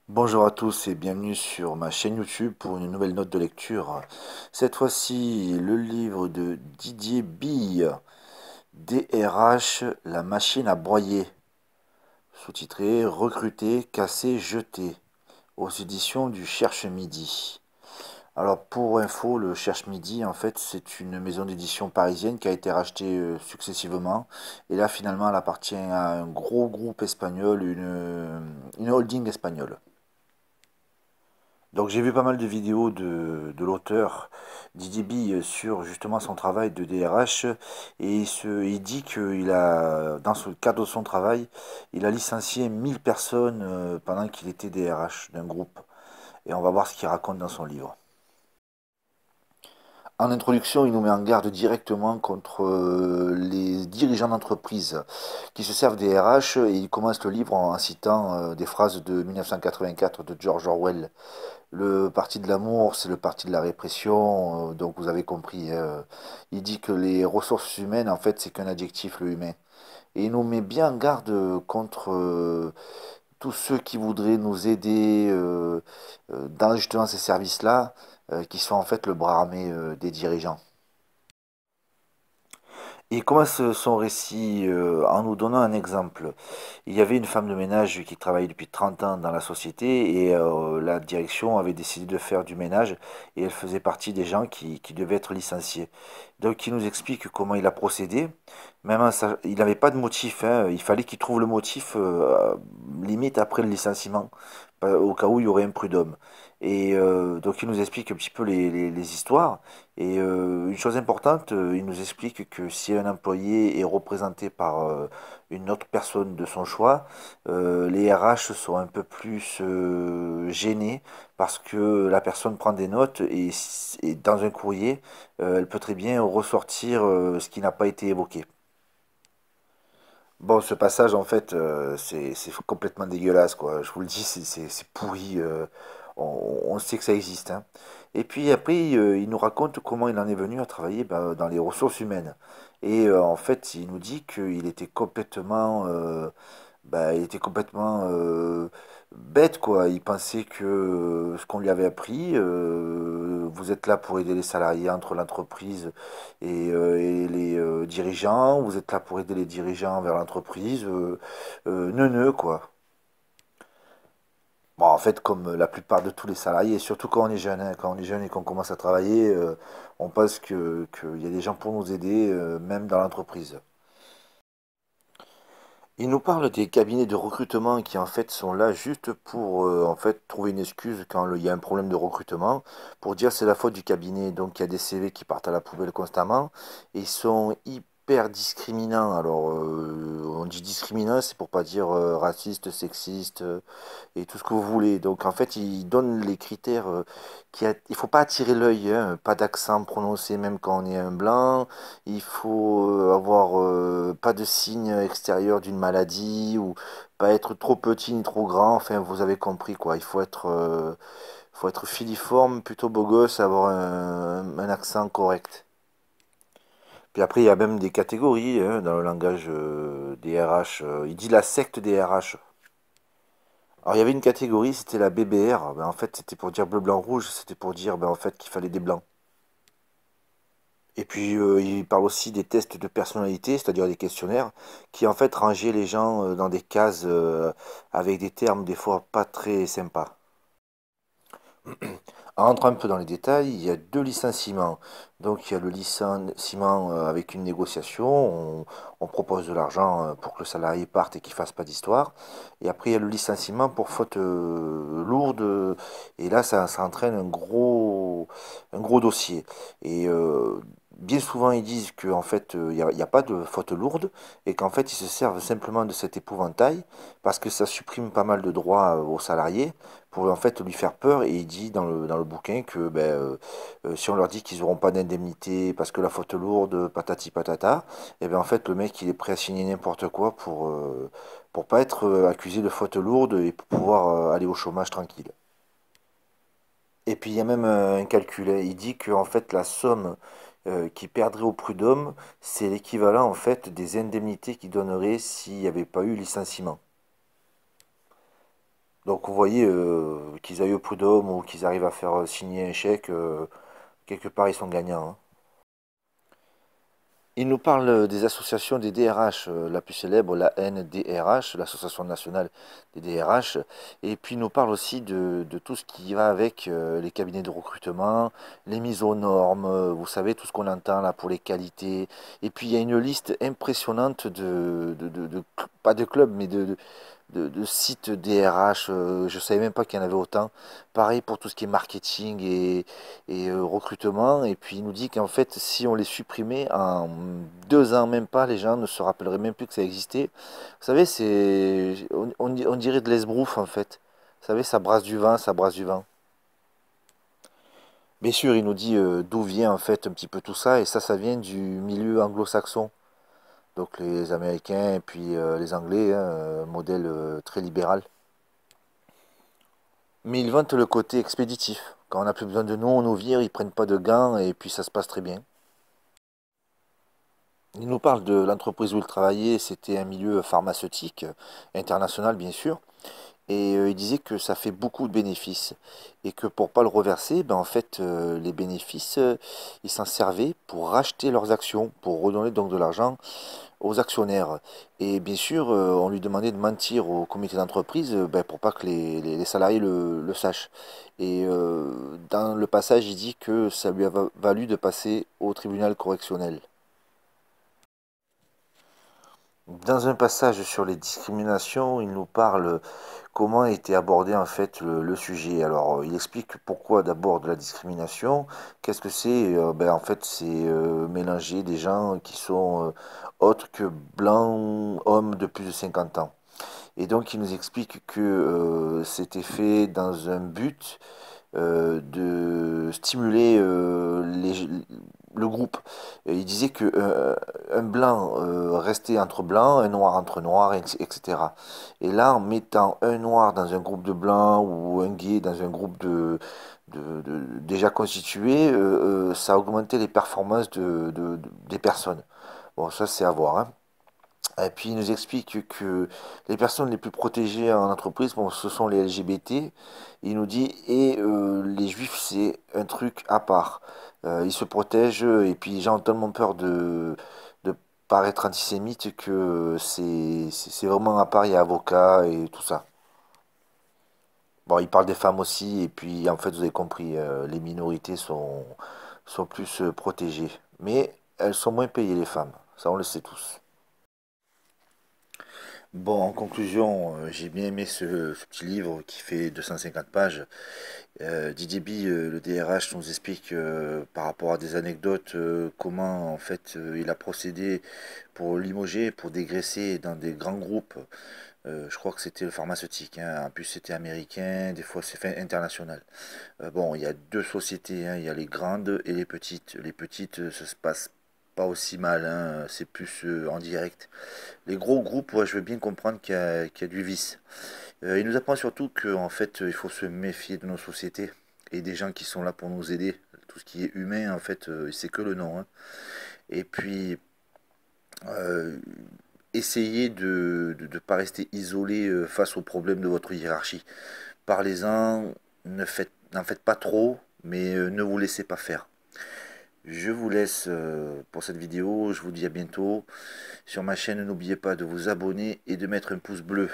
Bonjour à tous et bienvenue sur ma chaîne YouTube pour une nouvelle note de lecture. Cette fois-ci, le livre de Didier Bille, DRH, la machine à broyer, sous-titré Recruter, casser, jeter, aux éditions du Cherche Midi. Alors pour info, le Cherche Midi, en fait, c'est une maison d'édition parisienne qui a été rachetée successivement. Et là, finalement, elle appartient à un gros groupe espagnol, une holding espagnole. Donc j'ai vu pas mal de vidéos de l'auteur Didier Bille sur justement son travail de DRH et il dit qu'il a, dans le cadre de son travail, il a licencié 1000 personnes pendant qu'il était DRH d'un groupe. Et on va voir ce qu'il raconte dans son livre. En introduction, il nous met en garde directement contre les dirigeants d'entreprise qui se servent des RH et il commence le livre en citant des phrases de 1984 de George Orwell. Le parti de l'amour, c'est le parti de la répression, donc vous avez compris. Il dit que les ressources humaines, en fait, c'est qu'un adjectif, le humain. Et il nous met bien en garde contre tous ceux qui voudraient nous aider dans justement ces services-là, qui sont en fait le bras armé des dirigeants. Il commence son récit en nous donnant un exemple. Il y avait une femme de ménage qui travaillait depuis 30 ans dans la société et la direction avait décidé de faire du ménage et elle faisait partie des gens qui devaient être licenciés. Donc il nous explique comment il a procédé. Il n'avait pas de motif, hein. Il fallait qu'il trouve le motif limite après le licenciement, au cas où il y aurait un prud'homme. Et donc il nous explique un petit peu les histoires. Et une chose importante, il nous explique que si un employé est représenté par une autre personne de son choix, les RH sont un peu plus gênés parce que la personne prend des notes et dans un courrier, elle peut très bien ressortir ce qui n'a pas été évoqué. Bon, ce passage, en fait, c'est complètement dégueulasse, quoi. Je vous le dis, c'est pourri. On sait que ça existe, hein. Et puis après, il nous raconte comment il en est venu à travailler dans les ressources humaines. Et en fait, il nous dit qu'il était complètement bête, quoi. Il pensait que ce qu'on lui avait appris, vous êtes là pour aider les salariés entre l'entreprise et les dirigeants, vous êtes là pour aider les dirigeants vers l'entreprise, neuneu, quoi. Bon, en fait, comme la plupart de tous les salariés, surtout quand on est jeune, hein, quand on est jeune et qu'on commence à travailler, on pense qu'il y a des gens pour nous aider, même dans l'entreprise. Il nous parle des cabinets de recrutement qui en fait sont là juste pour en fait trouver une excuse quand il y a un problème de recrutement, pour dire c'est la faute du cabinet. Donc il y a des CV qui partent à la poubelle constamment et ils sont hyper discriminants. Alors on dit discriminant, c'est pour pas dire raciste, sexiste et tout ce que vous voulez. Donc en fait ils donnent les critères il faut pas attirer l'œil, hein, pas d'accent prononcé même quand on est un blanc. Il faut avoir pas de signe extérieur d'une maladie ou pas être trop petit ni trop grand. Enfin, vous avez compris quoi. Faut être filiforme, plutôt beau gosse, avoir un accent correct. Puis après, il y a même des catégories hein, dans le langage des RH. Il dit la secte des RH. Alors, il y avait une catégorie, c'était la BBR. Ben, en fait, c'était pour dire bleu, blanc, rouge. C'était pour dire en fait qu'il fallait des blancs. Et puis, il parle aussi des tests de personnalité, c'est-à-dire des questionnaires, qui en fait rangeaient les gens dans des cases avec des termes des fois pas très sympas. En rentrant un peu dans les détails, il y a deux licenciements. Donc, il y a le licenciement avec une négociation, on propose de l'argent pour que le salarié parte et qu'il fasse pas d'histoire. Et après, il y a le licenciement pour faute lourde, et là, ça entraîne un gros dossier. Et bien souvent, ils disent qu'en fait, il y a pas de faute lourde et qu'en fait, ils se servent simplement de cet épouvantail parce que ça supprime pas mal de droits aux salariés pour en fait lui faire peur. Et il dit dans le bouquin que si on leur dit qu'ils n'auront pas d'indemnité parce que la faute lourde, patati patata, et bien en fait, le mec, il est prêt à signer n'importe quoi pour pas être accusé de faute lourde et pour pouvoir aller au chômage tranquille. Et puis il y a même un calcul, hein. Il dit que en fait la somme qu'il perdrait au prud'homme, c'est l'équivalent en fait des indemnités qu'il donnerait s'il n'y avait pas eu licenciement. Donc vous voyez qu'ils aillent au prud'homme ou qu'ils arrivent à faire signer un chèque, quelque part ils sont gagnants, hein. Il nous parle des associations des DRH, la plus célèbre, la NDRH, l'Association nationale des DRH, et puis il nous parle aussi de tout ce qui va avec les cabinets de recrutement, les mises aux normes, vous savez, tout ce qu'on entend là pour les qualités, et puis il y a une liste impressionnante pas de clubs, mais de sites DRH, je ne savais même pas qu'il y en avait autant. Pareil pour tout ce qui est marketing et recrutement. Et puis il nous dit qu'en fait, si on les supprimait en 2 ans, même pas, les gens ne se rappelleraient même plus que ça existait. Vous savez, on dirait de l'esbrouf en fait. Vous savez, ça brasse du vent, ça brasse du vent. Bien sûr, il nous dit d'où vient en fait un petit peu tout ça, et ça vient du milieu anglo-saxon. Donc les Américains et puis les Anglais, hein, modèle très libéral. Mais ils vantent le côté expéditif. Quand on n'a plus besoin de nous, on nous vire, ils prennent pas de gants et puis ça se passe très bien. Il nous parle de l'entreprise où il travaillait, c'était un milieu pharmaceutique, international bien sûr, et il disait que ça fait beaucoup de bénéfices et que pour pas le reverser, ben en fait les bénéfices, ils s'en servaient pour racheter leurs actions, pour redonner donc de l'argent aux actionnaires. Et bien sûr, on lui demandait de mentir au comité d'entreprise ben, pour pas que les salariés le sachent. Et dans le passage, il dit que ça lui a valu de passer au tribunal correctionnel. Dans un passage sur les discriminations, il nous parle comment a été abordé en fait le sujet. Alors, il explique pourquoi d'abord de la discrimination. Qu'est-ce que c'est? Ben, en fait, c'est mélanger des gens qui sont autres que blancs, hommes de plus de 50 ans. Et donc, il nous explique que c'était fait dans un but de stimuler le groupe. Et il disait que un blanc restait entre blancs, un noir entre noirs, etc. Et là, en mettant un noir dans un groupe de blancs ou un gay dans un groupe déjà constitué, ça augmentait les performances des personnes. Bon, ça c'est à voir, hein. Et puis il nous explique que les personnes les plus protégées en entreprise, bon, ce sont les LGBT. Il nous dit, et les juifs, c'est un truc à part. Ils se protègent, et puis j'ai tellement peur de paraître antisémite que c'est vraiment à part, il y a avocat et tout ça. Bon, il parle des femmes aussi, et puis en fait, vous avez compris, les minorités sont plus protégées. Mais elles sont moins payées, les femmes. Ça, on le sait tous. Bon, en conclusion, j'ai bien aimé ce petit livre qui fait 250 pages. Didier B, le DRH, nous explique par rapport à des anecdotes comment en fait il a procédé pour limoger, pour dégraisser dans des grands groupes. Je crois que c'était le pharmaceutique, hein. En plus c'était américain, des fois c'est fait international. Bon, il y a deux sociétés, hein. Il y a les grandes et les petites. Les petites, ça se passe pas aussi mal, hein. C'est plus en direct. Les gros groupes, ouais, je veux bien comprendre qu'il y a du vice. Il nous apprend surtout qu'en fait, il faut se méfier de nos sociétés et des gens qui sont là pour nous aider. Tout ce qui est humain, en fait, c'est que le nom, hein. Et puis, euh, essayez de ne pas rester isolé face aux problèmes de votre hiérarchie. Parlez-en, n'en faites pas trop, mais ne vous laissez pas faire. Je vous laisse pour cette vidéo, je vous dis à bientôt. Sur ma chaîne, n'oubliez pas de vous abonner et de mettre un pouce bleu.